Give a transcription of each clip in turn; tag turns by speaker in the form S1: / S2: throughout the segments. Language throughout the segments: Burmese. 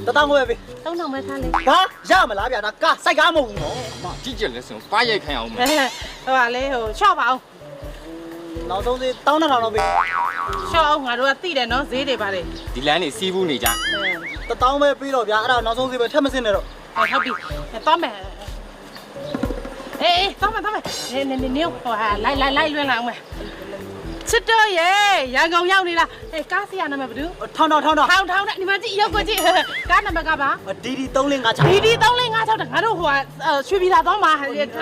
S1: တတောင်းပဲပေး
S2: 3000ပဲထားလေ
S1: ဟာရမလားဗျာဒါကားစိုက်ကားမဟုတ်ဘူးနော်
S3: အမကြည့်ကြလဲဆိုပါရိုက်ခိုင်းအောင်မယ်
S2: ဟိုပါလေဟိုချော့ပါအောင်
S1: နောက်ဆုံးသေး1200တော့ပေး
S2: ချော့အောင်ငါတို့ကသိတယ်နော်ဈေးတွေပါလေ
S3: ဒီလမ်းနေစီးဘူးနေကြ
S1: တတောင်းပဲပေးတော့ဗျာအဲ့ဒါနောက်ဆုံးသေးပဲထက်မစင်းနဲ့တော့
S2: ဟုတ်ပြီတော့မယ်အေးတော့မယ်နေဟိုဟာလိုက်လွှင့်လာအောင်မယ်ချစ်တော့ရေရန်ကုန်ရောက်နေလားအေးကားစီရနာမည်ဘယ်သူ
S1: ထောင်း
S2: ထောင်းနဲ့ဒီမှာကြည့်ရောက်ကိုကြည့်ကားနံပါတ်ကပါ
S1: ဒီ3456
S2: ဒီ3456တငါတို့ဟိုရွှေပြည်သာတော့မှာ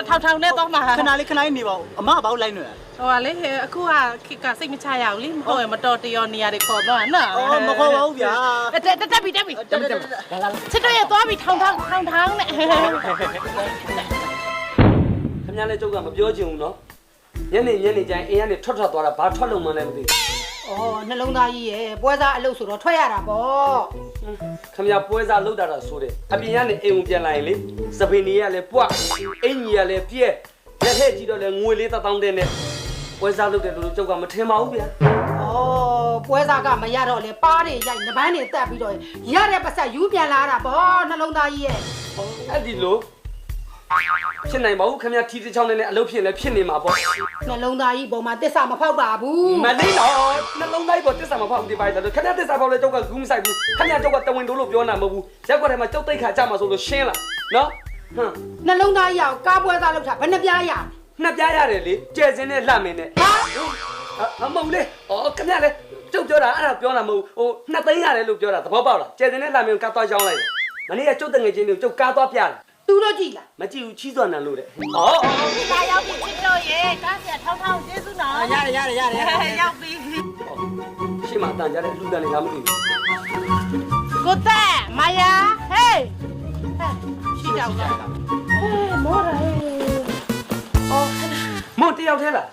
S2: ထောင်နဲ့တော့မှာ
S1: ခဏလေးနေပါဦးအမဘာလို့လိုက်နေလဲ
S2: ဟိုကလေအခုကခေတ်ကစိတ်မချရဘူးလေမဟုတ်ရင်မတော်တရောနေရာတွေခေါ်တော့နော်
S1: အော်မခေါ်ပါဘူးဗျာ
S2: တက်ပြီချစ်တော့ရသွားပြီထောင်နဲ့
S4: ခင်ဗျားလည်းကျုပ်ကမပြောချင်ဘူးနော်ညနေကျရင်အိမ်ကနေထွက်သွားတာဘာထွက်လို့မှန်းလည်းမသိ
S5: ။အော်နှလုံးသားကြီးရဲ့ပွဲစားအလုပ်ဆိုတော့ထွက်ရတာပေါ့
S4: ဘူးခင်ဗျားပွဲစားလောက်တာဆိုတယ်အပြင်ကနေအိမ်ဝင်ပြန်လာရင်လေစပင်ကြီးကလည်းပွတ်အင်ကြီးကလည်းပြက်လက်ထက်ကြည့်တော့လည်းငွေလေး1000တဲ့နဲ့ပွဲစားလောက်တယ်လို့ကျုပ်ကမထင်ပါဘူးဗျာ
S5: ။အော်ပွဲစားကမရတော့လေပါးတွေရိုက်နှပန်းတွေတက်ပြီးတော့ရတဲ့ပတ်ဆက်ယူပြန်လာတာပေါ့နှလုံးသားကြီးရဲ့
S4: အဲ့ဒီလိုဖြစ်နိုင်ပါဘူးခင်ဗျားထီးတစ်ချောင်းနဲ့အလုပ်ဖြစ်လည်းဖြစ်နေမှာပေါ့
S5: နှလုံးသားကြီးပုံမှာတစ္ဆာမဖောက်ပါဘူး
S4: မလေးတော့နှလုံးသားပေါ်တစ္ဆာမဖောက်ဒီပိုင်းတော့ခင်ဗျားတစ္ဆာဖောက်လဲကျုပ်ကဂူးမဆိုင်ဘူးခင်ဗျားကျုပ်ကတဝင်းတို့လို့ပြောနေတာမဟုတ်ဘူးရက်ကွက်ထဲမှာကျုပ်တိတ်ခါကြမှာဆိုလို့ရှင်းလားနော်ဟမ်
S5: နှလုံးသားကြီးကကားပွဲစားလုပ်တာဘယ်နှပြားရ
S4: နှစ်ပြားရတယ်လေကျဲစင်းနဲ့လှမင်းနဲ့ဟာမဟုတ်လေဩခင်ဗျားလေကျုပ်ပြောတာအဲ့ဒါပြောတာမဟုတ်ဟို2သိန်းရတယ်လို့ပြောတာသဘောပေါက်လားကျဲစင်းနဲ့လှမင်းကိုကားသွားကြောင်းလိုက်တယ်မနေ့ကကျုပ်တငယ်ချင်းတွေကိုကျုပ်ကားသွားပြတယ်
S5: သူတို့ကြည့်လား
S4: မကြည့်ဘူးချီးစွာနံလို့တဲ့ဩ
S2: ဒီကရောက်ပြီချစ်တော့ရေကားစီထောင်းကျေးဇူးနော်ရတယ်ရောက်ပြီ
S4: ရှေ့မှာအတန်ကြတဲ့လူတန်တွေငါမသိဘူး
S2: ကိုတဲ့မာယာဟေးရှိကြောက်လားမော်ရဲ
S4: မွန်တယောက်သေးလား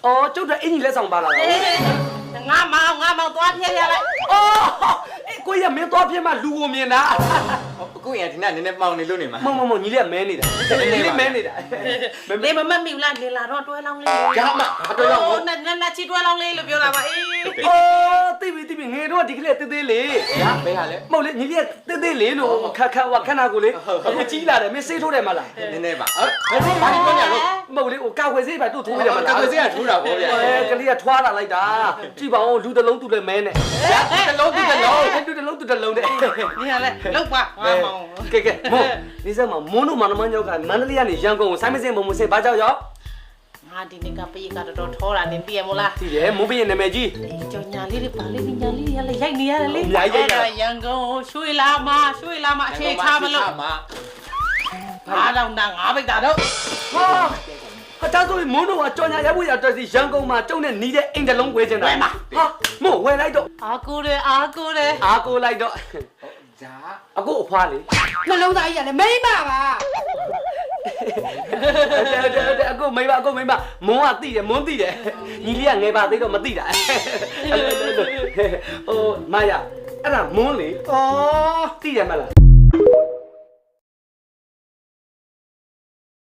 S4: ဩကျုပ်တို့အင်ကြီးလက်ဆောင်ပါလာတာ
S2: ငါမောင်သွားပြရလိုက်
S4: ဩအေးကိုရမင်းသွားပြမှလူကိုမြင်တာ
S3: အခုရင်ဒီနေ့နည်းနည်းပေါင်နေလို့နေမှာ
S4: မညီလေးကမဲနေတာညီလေးမဲနေတာ
S2: နေမမမီလားနေလာတော့တွဲလောင်းလေး
S3: ရမအတွဲတော့
S2: ဟိုနဲ့ချီတွဲလောင်းလေးလို့ပြောတာပါအေး
S4: ဩသိပြီငယ်တော့ဒီကလေးသေးလေး
S3: ရဘယ်ဟာလဲ
S4: မဟုတ်လေညီလေးကသေးလေးလို့ခက်ခဏကိုလေအခုကြီးလာတယ်မင်းစေးထိုးတယ်မလား
S3: နည်းနည်းပါဘယ်လိုဘာလို့ပြောနေလဲ
S4: မဟုတ်လေဟိုကာခွေစေးပဲတို့ထိုးရတယ်မလား
S3: ကာကွယ်စေးကထိုးတာပေါ့ဗျာ
S4: ကလေးကထွားလာလိုက်တာကြည့်ပါဦးလူတစ်လုံးသူလည်းမဲနဲ့
S3: တစ်လုံးတစ်လုံး
S4: လူတစ်လုံးသူတစ်လုံးတဲ့
S2: နေရလဲလောက်ပါငါမောင်
S4: ကဲမွန်းဒီစက်မှာမွန်းတို့မနမန်းယောက်ကမန္တလေးကနေရန်ကုန်ကိုဆိုင်းမစင်ဘုံမစင်ဘာကြောက်ရောက်
S2: ငါဒီနေ့ကပေးကတော်ထောတာနေတည်ရမို့လား
S4: ကြည့်တယ်မုန်းပြည့်နာမည်ကြီး
S2: ကြော်ညာလေးတွေပါလေးညာလေးရလဲရိုက်နေရတယ်လေ
S4: အများကြီးရိုက်တာ
S2: ရန်ကုန်ရွှေလာမအခြေချမလို့ငါတော့ငါပိတ်တာတော့
S4: ဟာတာဆိုမွန်းတို့ကကြော်ညာရဖို့ရတဲ့စီရန်ကုန်မှာကျုံနဲ့နီးတဲ့အိမ်တလုံးဝဲချင်တာဟာမဝဲလိုက်တော့
S2: အာကိုတယ်
S4: အားကိုလိုက်တော့
S3: ဂျာ
S4: အခုအဖွားလေ
S5: နှလုံးသားကြီးကလည်းမိမ့်ပါပါ
S4: အခုမိမမွန်းကသိတယ်မွန်းသိတယ်ညီလေးကငယ်ပါသေးတော့မသိတာဟိုမာယာအဲ့ဒါမွန်းလေ
S5: အော်
S4: သိတယ်မလား